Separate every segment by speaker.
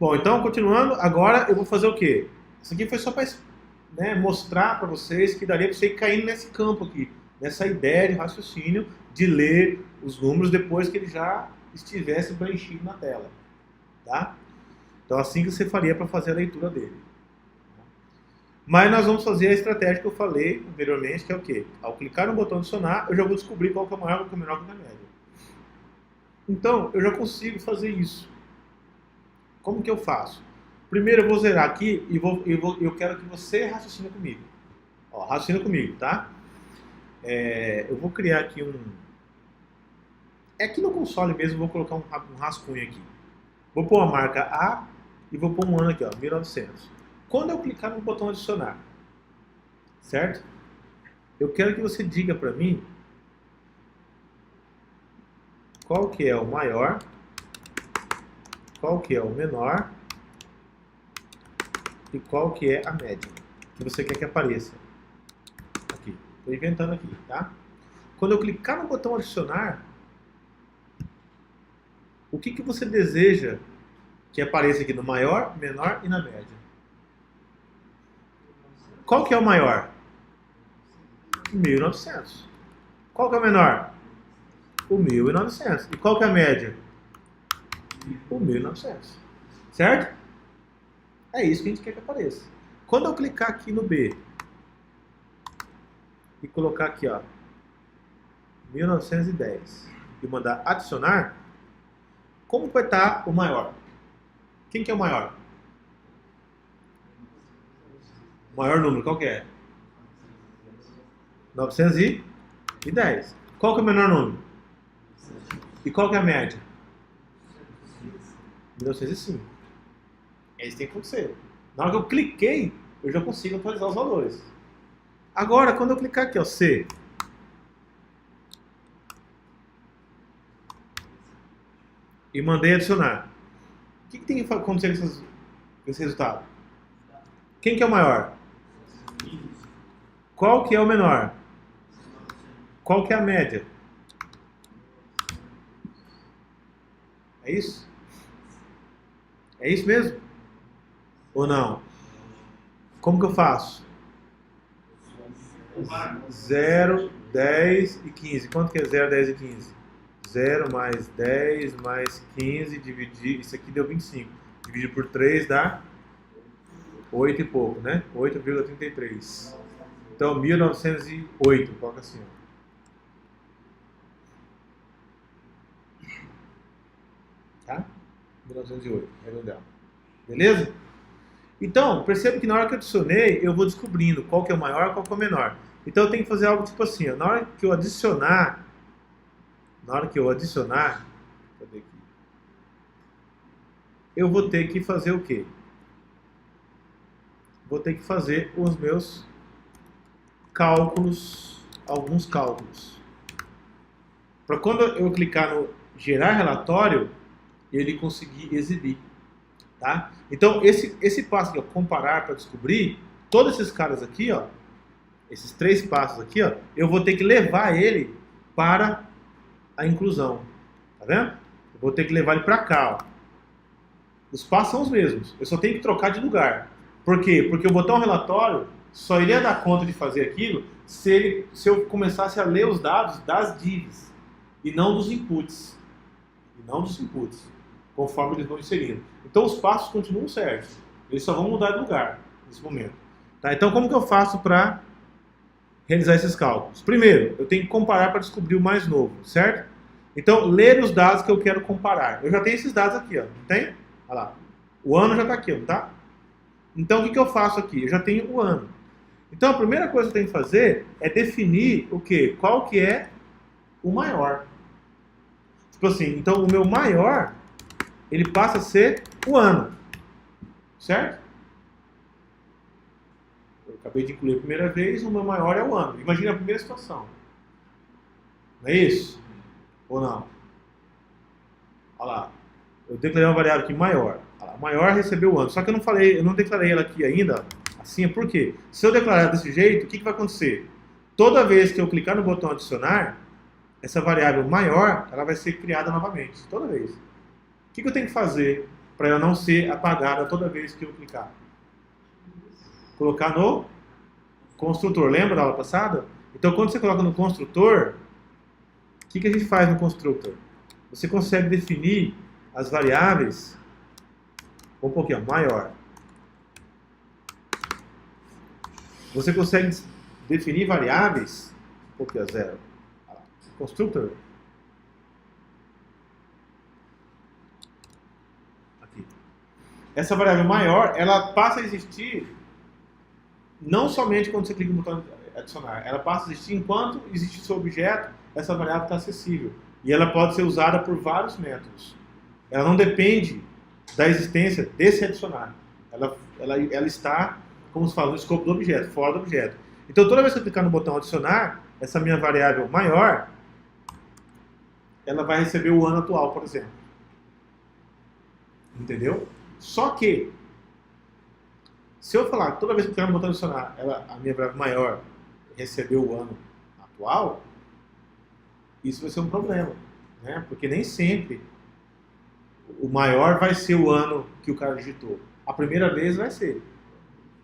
Speaker 1: Bom, então, continuando, agora eu vou fazer o quê? Isso aqui foi só para mostrar para vocês que daria para você ir caindo nesse campo aqui, nessa ideia de raciocínio, de ler os números depois que ele já estivesse preenchido na tela. Tá? Então, assim que você faria para fazer a leitura dele. Mas nós vamos fazer a estratégia que eu falei anteriormente, que é o quê? Ao clicar no botão adicionar, eu já vou descobrir qual que é o maior, qual que é o menor, qual que é a média. Então, eu já consigo fazer isso. Como que eu faço? Primeiro eu vou zerar aqui e eu quero que você raciocine comigo. Ó, raciocina comigo, tá? Eu vou criar aqui um... Aqui no console mesmo eu vou colocar um rascunho aqui. Vou pôr a marca A e vou pôr um ano aqui, ó, 1900. Quando eu clicar no botão adicionar, certo? Eu quero que você diga para mim qual que é o maior, qual que é o menor e qual que é a média que você quer que apareça. Aqui, estou inventando aqui, tá? Quando eu clicar no botão adicionar, o que que você deseja que apareça aqui no maior, menor e na média? Qual que é o maior? 1900. Qual que é o menor? O 1900. E qual que é a média? O 1900. Certo? É isso que a gente quer que apareça. Quando eu clicar aqui no B e colocar aqui, ó, 1910 e mandar adicionar, como vai estar o maior? Quem que é o maior? O maior número, qual que é? 910. Qual que é o menor número? E qual que é a média? 1905. É isso que tem que acontecer. Na hora que eu cliquei, eu já consigo atualizar os valores. Agora, quando eu clicar aqui, ó, C, e mandei adicionar, o que tem que acontecer com esse resultado? Quem que é o maior? Qual que é o menor? Qual que é a média? É isso? É isso mesmo? Ou não? Como que eu faço? 0, 10 e 15. Quanto que é 0, 10 e 15? 0 mais 10 mais 15 dividir... Isso aqui deu 25. Dividir por 3 dá 8 e pouco, né? 8,33. Então, 1908. Coloca assim, ó. Tá? 1908. Redondel. Beleza? Então, percebe que na hora que eu adicionei, eu vou descobrindo qual que é o maior e qual que é o menor. Então eu tenho que fazer algo tipo assim, ó, na hora que eu adicionar, cadê aqui? Eu vou ter que fazer o quê? Vou ter que fazer os meus cálculos, alguns cálculos. Para quando eu clicar no gerar relatório, ele conseguir exibir. Tá? Então, esse passo aqui, ó, comparar para descobrir, todos esses caras aqui, ó, esses 3 passos aqui, ó, eu vou ter que levar ele para a inclusão. Tá vendo? Eu vou ter que levar ele para cá. Ó. Os passos são os mesmos. Eu só tenho que trocar de lugar. Por quê? Porque o botão relatório só iria dar conta de fazer aquilo se eu começasse a ler os dados das divs e não dos inputs. Conforme eles vão inserindo. Então os passos continuam certos. Eles só vão mudar de lugar nesse momento. Tá? Então como que eu faço para realizar esses cálculos? Primeiro, eu tenho que comparar para descobrir o mais novo, certo? Então, ler os dados que eu quero comparar. Eu já tenho esses dados aqui, ó. Não tem? Olha lá. O ano já está aqui, não tá? Então o que eu faço aqui? Eu já tenho o ano. Então a primeira coisa que eu tenho que fazer é definir o quê? Qual que é o maior. Tipo assim, então o meu maior, ele passa a ser o ano. Certo? Eu acabei de incluir a primeira vez, o meu maior é o ano. Imagina a primeira situação. Não é isso? Ou não? Olha lá. Eu declarei uma variável aqui maior. Olha lá, maior recebeu o ano. Só que eu não declarei ela aqui ainda. Assim, por quê? Se eu declarar desse jeito, o que vai acontecer? Toda vez que eu clicar no botão adicionar, essa variável maior, ela vai ser criada novamente. Toda vez. O que eu tenho que fazer para ela não ser apagada toda vez que eu clicar. Colocar no construtor. Lembra da aula passada? Então, quando você coloca no construtor, o que a gente faz no construtor? Você consegue definir as variáveis, um pouquinho, maior. Você consegue definir variáveis, um pouquinho, zero. Construtor. Aqui. Essa variável maior, ela passa a existir não somente quando você clica no botão adicionar, ela passa a existir enquanto existe o seu objeto, essa variável está acessível. E ela pode ser usada por vários métodos. Ela não depende da existência desse adicionar. Ela está, como se fala, no escopo do objeto, fora do objeto. Então, toda vez que eu clicar no botão adicionar, essa minha variável maior, ela vai receber o ano atual, por exemplo. Entendeu? Só que, se eu falar que toda vez que eu clicar no botão adicionar, a minha variável maior recebeu o ano atual, isso vai ser um problema, né? Porque nem sempre o maior vai ser o ano que o cara digitou. A primeira vez vai ser,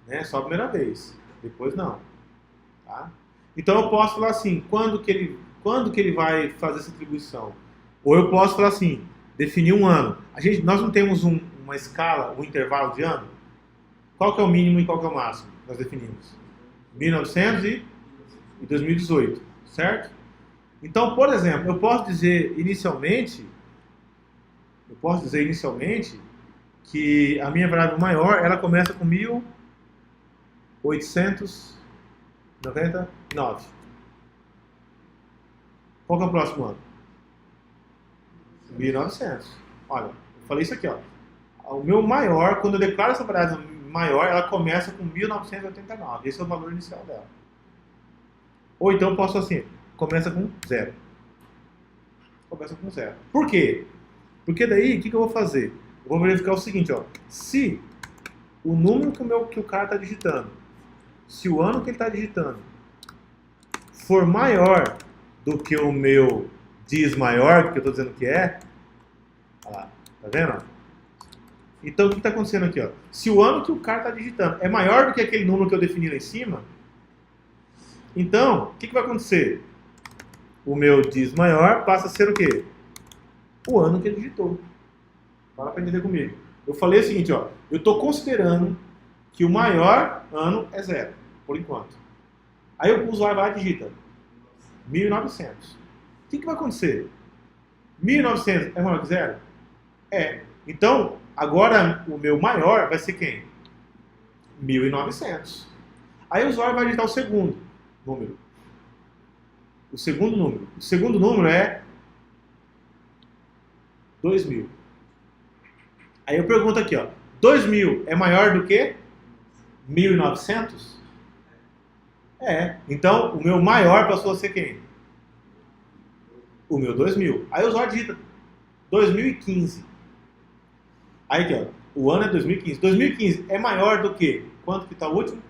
Speaker 1: né? Só a primeira vez. Depois não. Tá? Então eu posso falar assim, quando que ele vai fazer essa atribuição? Ou eu posso falar assim, definir um ano. Nós não temos uma escala, um intervalo de ano? Qual que é o mínimo e qual que é o máximo? Nós definimos 1900 e 2018, certo? Então, por exemplo, eu posso dizer inicialmente que a minha variável maior, ela começa com 1899. Qual que é o próximo ano? 1900. Olha, eu falei isso aqui, ó. O meu maior, quando eu declaro essa variável maior, ela começa com 1989. Esse é o valor inicial dela. Ou então eu posso assim, começa com 0. Começa com 0. Por quê? Porque daí, o que eu vou fazer? Eu vou verificar o seguinte, ó. Se o número que o cara está digitando, se o ano que ele está digitando for maior do que o meu diz maior, que eu estou dizendo que é, olha lá, tá vendo? Então, o que está acontecendo aqui? Ó? Se o ano que o cara está digitando é maior do que aquele número que eu defini lá em cima, então, o que vai acontecer? O meu diz maior passa a ser o quê? O ano que ele digitou. Para entender comigo. Eu falei o seguinte, ó. Eu estou considerando que o maior ano é 0, por enquanto. Aí o usuário vai e digita 1900. O que vai acontecer? 1900 é maior que 0? É. Então, agora o meu maior vai ser quem? 1900. Aí o usuário vai digitar o segundo número. O segundo número. O segundo número é 2000. Aí eu pergunto aqui, ó. 2000 é maior do que 1900? É. Então, o meu maior passou a ser quem? O meu 2000. Aí o usuário digita 2015. Aí aqui, ó. O ano é 2015. 2015 é maior do que? Quanto que está o último?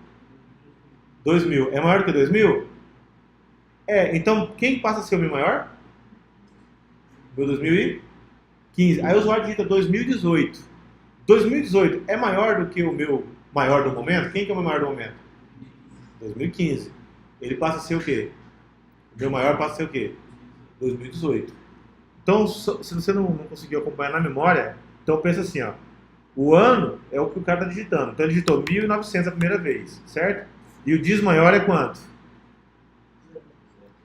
Speaker 1: 2000. É maior do que 2000? É. Então, quem passa a ser o meu maior? Meu 2015. Aí o usuário digita 2018. 2018 é maior do que o meu maior do momento? Quem que é o meu maior do momento? 2015. Ele passa a ser o quê? O meu maior passa a ser o quê? 2018. Então, se você não conseguiu acompanhar na memória, então pensa assim, ó. O ano é o que o cara está digitando. Então ele digitou 1900 a primeira vez, certo? E o diz maior é quanto?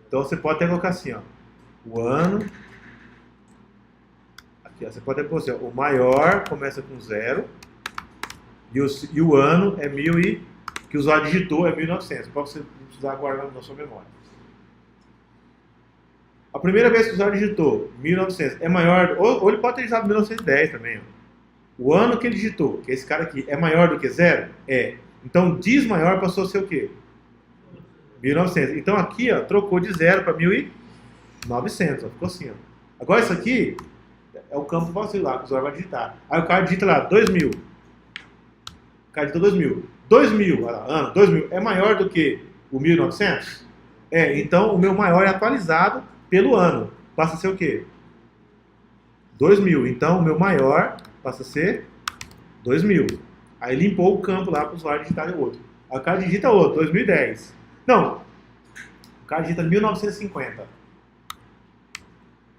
Speaker 1: Então você pode até colocar assim, ó. O ano... Aqui, ó, você pode até pôr assim, ó. O maior começa com 0. E o ano é 1000 e... que o usuário digitou é 1900. Para você não precisar guardar na sua memória. A primeira vez que o usuário digitou 1900 é maior... Ou ele pode ter digitado 1910 também, ó. O ano que ele digitou, que é esse cara aqui, é maior do que 0? É. Então, diz maior passou a ser o quê? 1900. Então, aqui, ó, trocou de 0 para 1900. Ó, ficou assim, ó. Agora, isso aqui é o campo vazio lá, que o usuário vai digitar. Aí o cara digita lá, 2000. O cara digitou 2000. 2000, olha lá, ano, 2000 é maior do que o 1900? É. Então, o meu maior é atualizado pelo ano. Passa a ser o quê? 2000. Então, o meu maior passa a ser 2000. Aí limpou o campo lá para o usuário digitar outro. Aí o cara digita outro, 2010. Não, o cara digita 1950.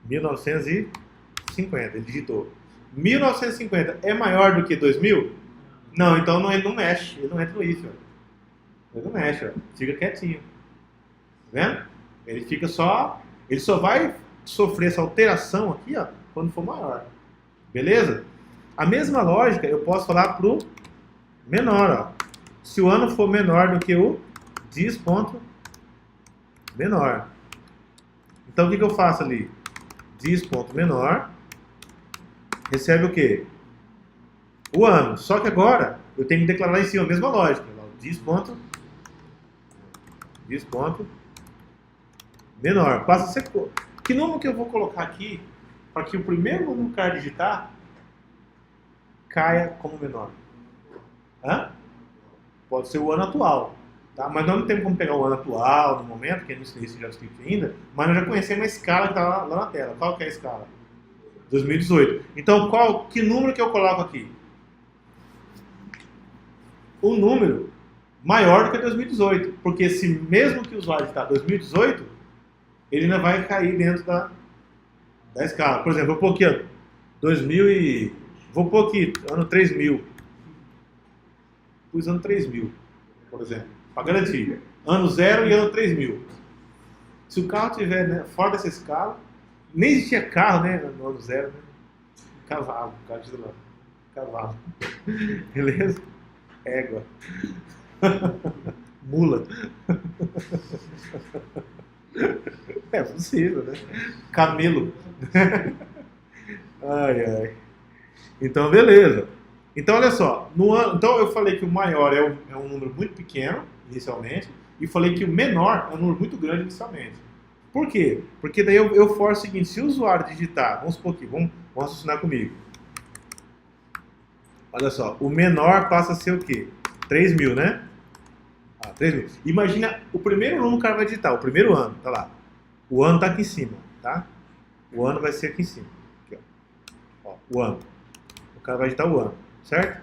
Speaker 1: 1950, ele digitou. 1950 é maior do que 2000? Não, então ele não mexe, ele não entra no if. Ele não mexe, fica quietinho. Tá vendo? Ele só vai sofrer essa alteração aqui, ó, quando for maior. Beleza? A mesma lógica eu posso falar pro menor, ó. Se o ano for menor do que o dis.menor. Então o que eu faço ali? Dis.menor recebe o quê? O ano. Só que agora eu tenho que declarar em cima a mesma lógica. Dis.menor. Passa a ser... Que número que eu vou colocar aqui para que o primeiro número que o cara digitar caia como menor? Hã? Pode ser o ano atual. Tá? Mas nós não temos como pegar o ano atual no momento, porque não sei se JavaScript ainda, mas nós já conhecemos uma escala que está lá na tela. Qual que é a escala? 2018. Então, que número que eu coloco aqui? Um número maior do que 2018. Porque se mesmo que o usuário está 2018, ele ainda vai cair dentro da escala. Por exemplo, eu vou pôr aqui, ó, 2000 e... Vou pôr aqui, ano 3000. Pus ano 3000, por exemplo, para garantir. Ano 0 e ano 3000. Se o carro estiver, né, fora dessa escala, nem existia carro, né, no ano 0, né? Cavalo, o carro de lá. Cavalo. Beleza? Égua. Mula. É possível, né? Camelo. Ai, ai. Então, beleza. Então, olha só. Então, eu falei que o maior é um número muito pequeno, inicialmente, e falei que o menor é um número muito grande, inicialmente. Por quê? Porque daí eu forço o seguinte, se o usuário digitar, vamos supor aqui, vamos raciocinar comigo. Olha só, o menor passa a ser o quê? 3000, né? 3000. Imagina o primeiro número que o cara vai digitar, o primeiro ano, tá lá. O ano tá aqui em cima, tá? O ano vai ser aqui em cima. Aqui, ó, o ano. O cara vai digitar o ano, certo?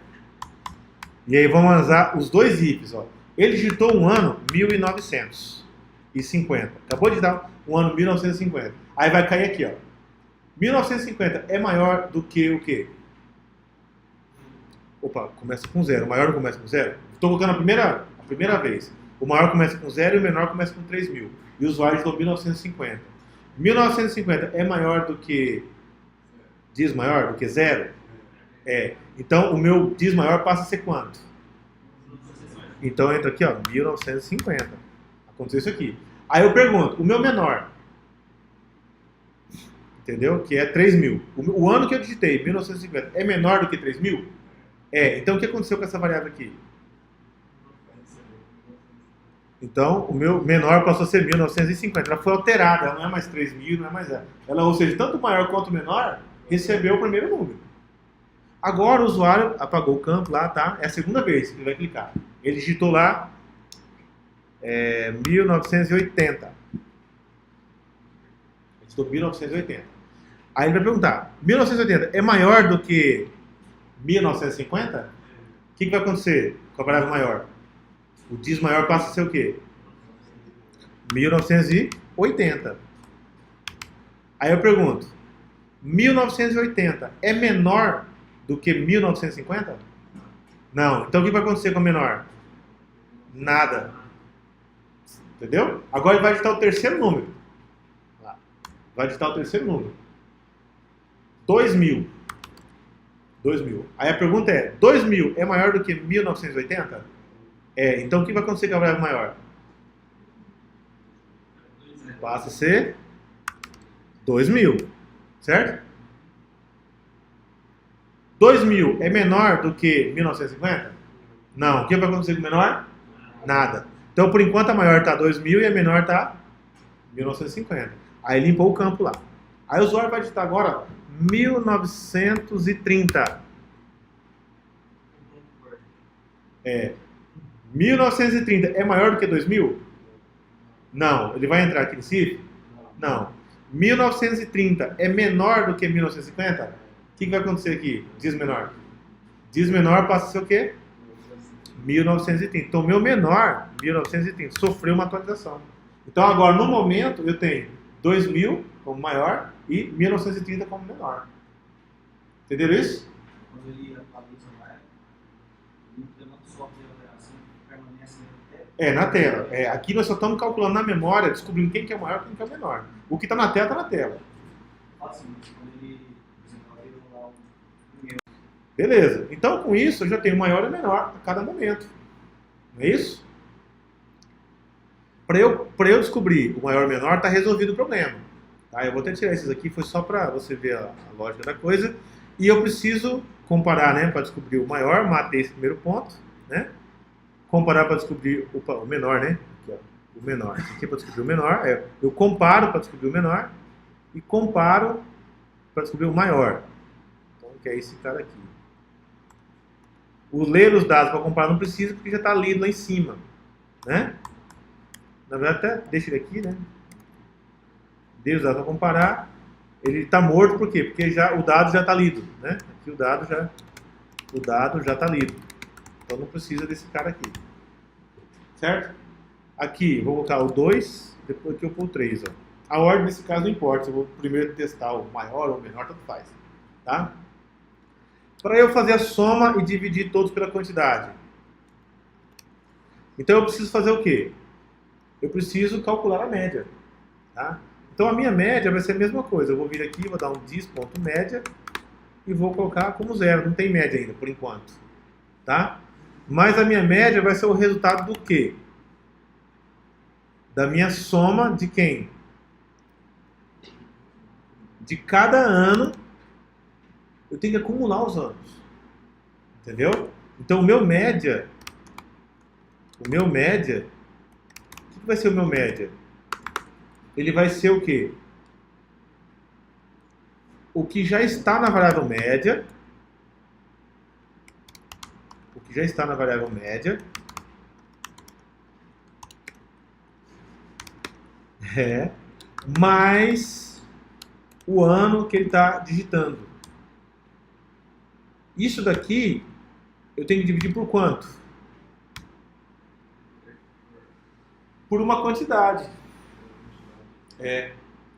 Speaker 1: E aí vamos usar os dois ifs, ó. Ele digitou um ano 1950. Acabou de digitar um ano 1950. Aí vai cair aqui, ó. 1950 é maior do que o quê? Opa, começa com 0. O maior começa com 0? Estou colocando a primeira vez. O maior começa com 0 e o menor começa com 3000. E o usuário digitou 1950. 1950 é maior do que... Diz maior do que 0? É. Então, o meu diz maior passa a ser quanto? Então, entra aqui, ó, 1950. Aconteceu isso aqui. Aí eu pergunto, o meu menor, entendeu? Que é 3000. O ano que eu digitei, 1950, é menor do que 3000? É. Então, o que aconteceu com essa variável aqui? Então, o meu menor passou a ser 1950. Ela foi alterada, ela não é mais 3000, não é mais ela. Ou seja, tanto o maior quanto o menor recebeu o primeiro número. Agora o usuário apagou o campo lá, tá? É a segunda vez que ele vai clicar. Ele digitou lá 1980. Ele digitou 1980. Aí ele vai perguntar, 1980 é maior do que 1950? O que vai acontecer com a variável maior? O diz maior passa a ser o quê? 1980. Aí eu pergunto, 1980 é menor do que 1950? Não. Então o que vai acontecer com o menor? Nada. Entendeu? Agora ele vai digitar o terceiro número. Vai digitar o terceiro número. 2000. 2000. Aí a pergunta é, 2000 é maior do que 1980? É. Então o que vai acontecer com a variável maior? Passa a ser 2000. Certo? 2000 é menor do que 1950? Não. O que vai acontecer com o menor? Nada. Então, por enquanto, a maior está 2000 e a menor está 1950. Aí limpou o campo lá. Aí o usuário vai digitar agora 1930. 1930 é maior do que 2000? Não. Ele vai entrar aqui nesse if? Não. 1930 é menor do que 1950? que vai acontecer aqui? Diz menor. Diz menor passa a ser o quê? 1930. Então, o meu menor, 1930, sofreu uma atualização. Então, agora, no momento, eu tenho 2000 como maior e 1930 como menor. Entenderam isso?
Speaker 2: Quando ele atualiza lá, ele implementa o software de alteração que permanece na tela.
Speaker 1: Na tela. Aqui nós só estamos calculando na memória, descobrindo quem que é o maior e quem que é o menor. O que está na tela, está na tela.
Speaker 2: Assim, quando ele, por exemplo, ele rolar o primeiro.
Speaker 1: Beleza. Então, com isso, eu já tenho maior e menor a cada momento. Não é isso? Para eu descobrir o maior e o menor, está resolvido o problema. Tá? Eu vou até tirar esses aqui, foi só para você ver a lógica da coisa. E eu preciso comparar, né, para descobrir o maior, matei esse primeiro ponto, né? Comparar para descobrir o menor, né? Aqui, ó, o menor. Isso aqui é para descobrir o menor. Eu comparo para descobrir o menor e comparo para descobrir o maior. Então, que é esse cara aqui. O ler os dados para comparar não precisa, porque já está lido lá em cima, né? Na verdade, até deixa ele aqui, né? Dei os dados para comparar. Ele está morto por quê? Porque o dado já está lido, né? Aqui o dado já está lido. Então não precisa desse cara aqui. Certo? Aqui, vou colocar o 2, depois aqui eu pôr o 3. Ó. A ordem nesse caso não importa. Eu vou primeiro testar o maior ou o menor, tanto faz. Tá? Para eu fazer a soma e dividir todos pela quantidade. Então eu preciso fazer o quê? Eu preciso calcular a média. Tá? Então a minha média vai ser a mesma coisa. Eu vou vir aqui, vou dar um dis.média e vou colocar como zero. Não tem média ainda, por enquanto. Tá? Mas a minha média vai ser o resultado do quê? Da minha soma de quem? De cada ano, eu tenho que acumular os anos. Entendeu? Então o meu média, o que vai ser o meu média? Ele vai ser o quê? O que já está na variável média. O que já está na variável média. Mais o ano que ele está digitando. Isso daqui, eu tenho que dividir por quanto? Por uma quantidade.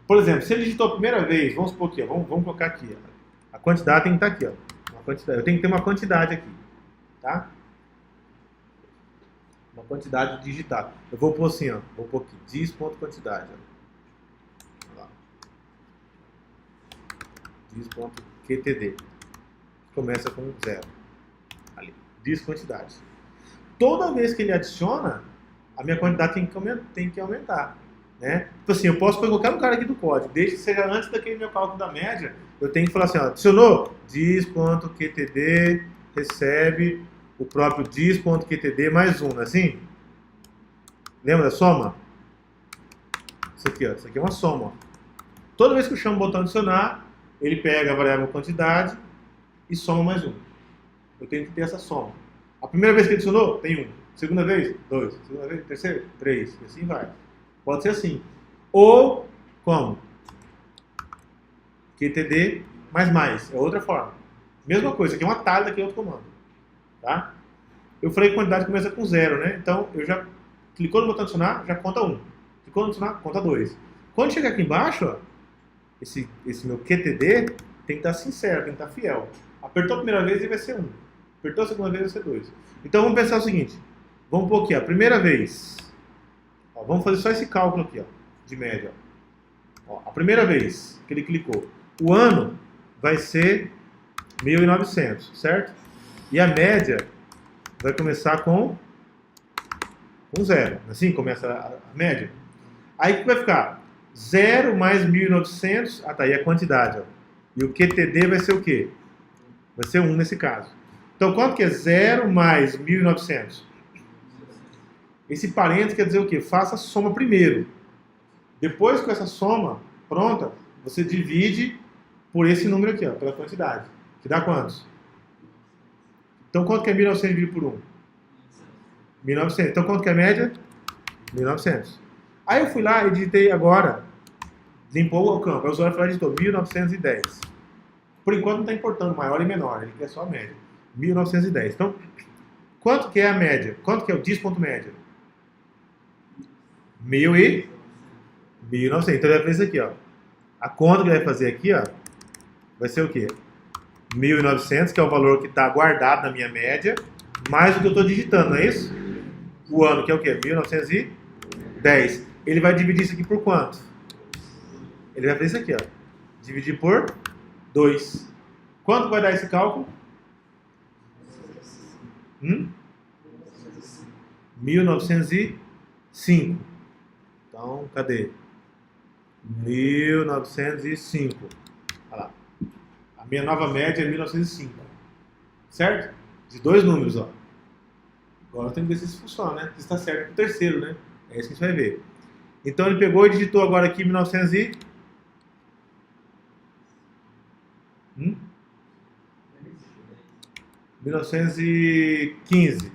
Speaker 1: Por exemplo, se ele digitou a primeira vez, vamos supor aqui, ó, vamos colocar aqui. Ó, a quantidade tem que estar aqui. Ó, uma quantidade, eu tenho que ter uma quantidade aqui. Tá? Uma quantidade digitada. Eu vou pôr assim, ó, vou pôr aqui, dis.quantidade. Dis.qtd. Começa com 0. Ali, dis.quantidade. Toda vez que ele adiciona, a minha quantidade tem que aumentar. Né? Então assim, eu posso colocar um cara aqui do código, desde que seja antes daquele meu cálculo da média, eu tenho que falar assim, ó, adicionou dis.qtd, recebe o próprio dis.qtd mais 1, não é assim? Lembra da soma? Isso aqui, ó, isso aqui é uma soma. Ó. Toda vez que eu chamo o botão adicionar, ele pega a variável quantidade e soma mais 1. Eu tenho que ter essa soma. A primeira vez que adicionou, tem 1. Segunda vez, 2. Segunda vez, terceira, 3. E assim vai. Pode ser assim. Ou, como? QTD mais. É outra forma. Mesma coisa, aqui é um atalho, daqui é outro comando. Tá? Eu falei que a quantidade começa com 0, né? Então, eu já clicou no botão adicionar, já conta 1. Clicou no adicionar, conta 2. Quando chegar aqui embaixo, ó, esse meu QTD tem que estar sincero, tem que estar fiel. Apertou a primeira vez, ele vai ser 1. Apertou a segunda vez, vai ser 2. Então, vamos pensar o seguinte. Vamos pôr aqui, a primeira vez... Ó, vamos fazer só esse cálculo aqui, ó, de média. Ó, a primeira vez que ele clicou, o ano vai ser 1900, certo? E a média vai começar com 0. Assim começa a média. Aí o que vai ficar? 0 mais 1900, tá aí a quantidade. Ó. E o QTD vai ser o quê? Vai ser 1 nesse caso. Então quanto que é 0 mais 1900? Esse parênteses quer dizer o quê? Faça a soma primeiro. Depois, com essa soma pronta, você divide por esse número aqui, ó, pela quantidade. Que dá quantos? Então, quanto que é 1900 dividido por 1? 1900. Então, quanto que é a média? 1900. Aí eu fui lá e digitei agora, limpou o campo. Aí o usuário foi lá e digitou 1910. Por enquanto não está importando maior e menor, ele quer só a média. 1910. Então, quanto que é a média? Quanto que é o desponto-média? 1900. Então ele vai fazer isso aqui, ó. A conta que ele vai fazer aqui, ó, vai ser o quê? 1900, que é o valor que está guardado na minha média, mais o que eu estou digitando, não é isso? O ano, que é o quê? 1910. Ele vai dividir isso aqui por quanto? Ele vai fazer isso aqui, ó. Dividir por 2. Quanto vai dar esse cálculo? 1905. Então, cadê? 1905. Olha lá. A minha nova média é 1905. Certo? De 2 números, ó. Agora tem que ver se isso funciona, né? Se está certo com o terceiro, né? É isso que a gente vai ver. Então ele pegou e digitou agora aqui 1915.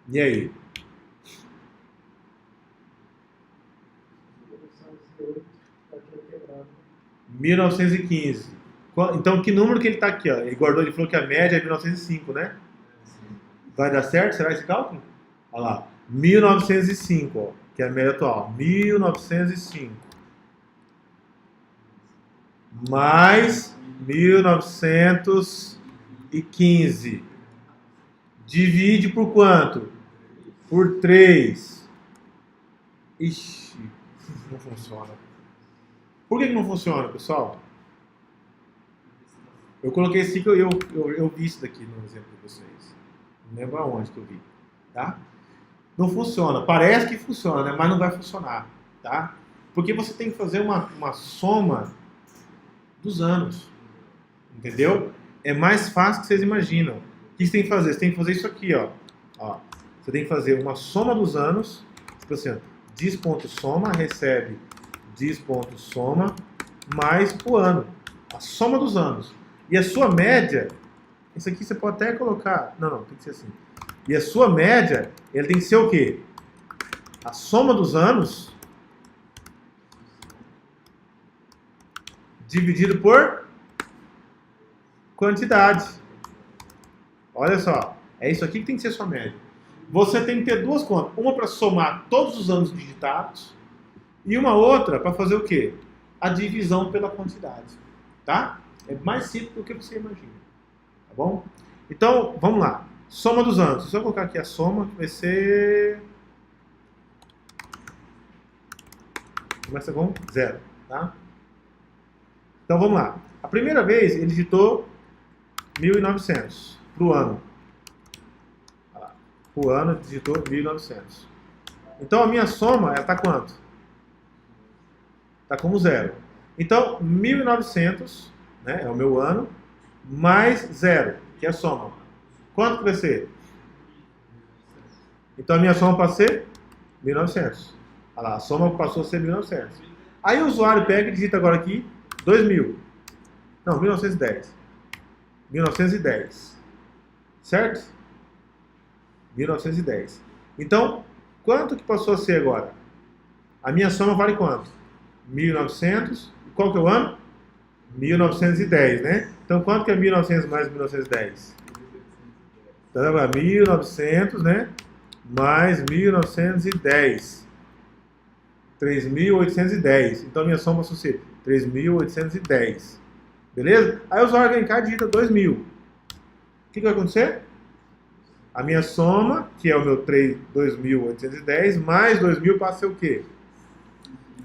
Speaker 1: E aí? (1915) Então, que número que ele está aqui? Ó? Ele guardou, ele falou que a média é 1905, né? Vai dar certo? Será esse cálculo? Olha lá. 1905, ó, que é a média atual. 1905. Mais 1915. Divide por quanto? Por 3. Ixi, não funciona. Por que não funciona, pessoal? Eu coloquei esse aqui, eu vi isso daqui no exemplo de vocês. Não lembro aonde que eu vi. Tá? Não funciona. Parece que funciona, né? Mas não vai funcionar. Tá? Porque você tem que fazer uma soma dos anos. Entendeu? É mais fácil que vocês imaginam. O que você tem que fazer? Você tem que fazer isso aqui, ó. Você tem que fazer uma soma dos anos. Tipo assim, ó, diz.soma recebe diz.soma mais o ano. A soma dos anos. E a sua média, isso aqui você pode até colocar... Não, tem que ser assim. E a sua média, ele tem que ser o quê? A soma dos anos dividido por quantidade. Olha só, é isso aqui que tem que ser a sua média. Você tem que ter duas contas. Uma para somar todos os anos digitados e uma outra para fazer o quê? A divisão pela quantidade. Tá? É mais simples do que você imagina. Tá bom? Então, vamos lá. Soma dos anos. Se eu colocar aqui a soma, que vai ser... Começa com 0. Tá? Então, vamos lá. A primeira vez, ele digitou 1900 para o ano. O ano digitou 1900. Então a minha soma, ela está quanto? Está como 0. Então 1900, né, é o meu ano, mais 0, que é a soma. Quanto que vai ser? Então a minha soma passa a ser 1900. Olha lá, a soma passou a ser 1900. Aí o usuário pega e digita agora aqui 2000. Não, 1910. 1910. Certo? 1910. Então, quanto que passou a ser agora? A minha soma vale quanto? 1900. Qual que é o ano? 1910, né? Então, quanto que é 1900 mais 1910? Então, agora 1900, né? Mais 1910. 3.810. Então, a minha soma passou a ser 3.810. Beleza? Aí o usuário vem cá e digita 2000. O que vai acontecer? A minha soma, que é o meu 2.810, mais 2.000 passa a ser o quê?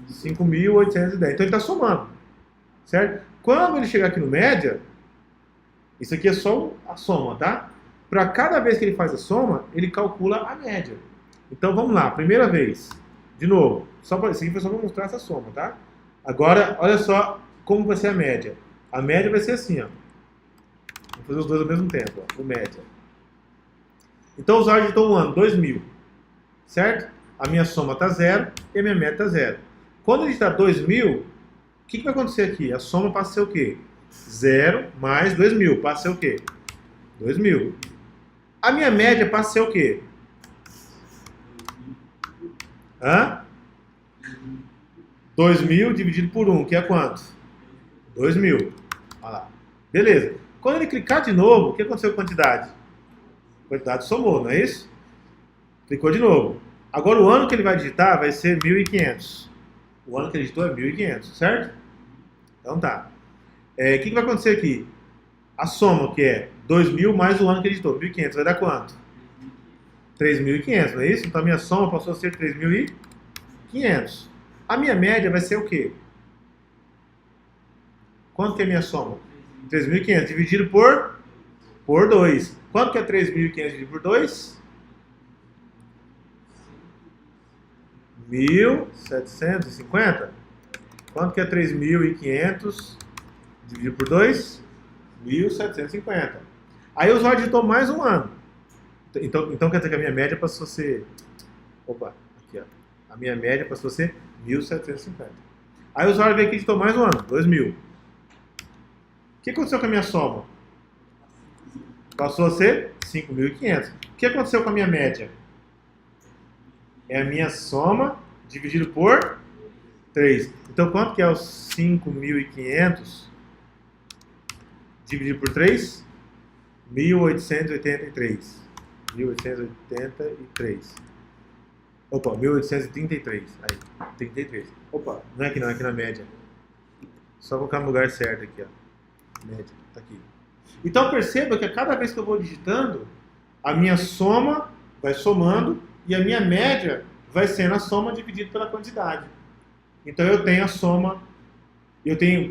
Speaker 1: 5.810. Então ele está somando. Certo? Quando ele chegar aqui no média, isso aqui é só a soma, tá? Para cada vez que ele faz a soma, ele calcula a média. Então vamos lá, primeira vez. De novo, isso aqui foi só para mostrar essa soma, tá? Agora, olha só como vai ser a média. A média vai ser assim, ó. Vou fazer os dois ao mesmo tempo, ó, o média. Então o usuário digitou um ano, 2000, certo? A minha soma está 0 e a minha média está 0. Quando ele digitar 2000, o que vai acontecer aqui? A soma passa a ser o quê? 0 mais 2000, passa a ser o quê? 2000. A minha média passa a ser o quê? 2000 dividido por 1, que é quanto? 2.000. Olha lá. Beleza. Quando ele clicar de novo, o que aconteceu com a quantidade? A quantidade somou, não é isso? Clicou de novo. Agora o ano que ele vai digitar vai ser 1.500. O ano que ele digitou é 1.500, certo? Então tá. O que vai acontecer aqui? A soma, que é 2.000 mais o ano que ele digitou, 1.500, vai dar quanto? 3.500, não é isso? Então a minha soma passou a ser 3.500. A minha média vai ser o quê? Quanto que é a minha soma? 3.500 dividido por 2. Quanto que é 3.500 dividido por 2? 1.750. Quanto que é 3.500 dividido por 2? 1.750. Aí o usuário digitou mais um ano. Então quer dizer que a minha média passou a ser... Opa, aqui ó. A minha média passou a ser 1.750. Aí o usuário veio aqui e digitou mais um ano, 2.000. O que aconteceu com a minha soma? Passou a ser 5.500. O que aconteceu com a minha média? É a minha soma dividido por 3. Então quanto que é os 5.500 dividido por 3? 1.883. 1.883. Opa, 1.833. Aí, 33. Opa, não é aqui não, é aqui na média. Só colocar no lugar certo aqui, ó. Média, tá aqui. Então perceba que a cada vez que eu vou digitando, a minha soma vai somando e a minha média vai sendo a soma dividida pela quantidade. Então eu tenho a soma,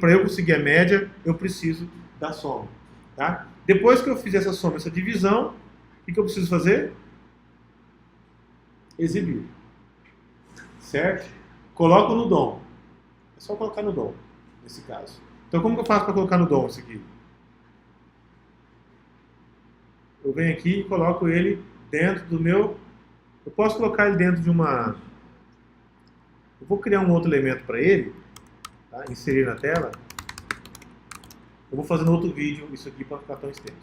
Speaker 1: para eu conseguir a média, eu preciso da soma. Tá? Depois que eu fizer essa soma, essa divisão, o que eu preciso fazer? Exibir. Certo? Coloco no DOM. É só colocar no DOM, nesse caso. Então como que eu faço para colocar no DOM isso aqui? Eu venho aqui e coloco ele dentro do meu... Eu posso colocar ele dentro de uma... Eu vou criar um outro elemento para ele, tá? Inserir na tela. Eu vou fazer no outro vídeo isso aqui para ficar tão extenso.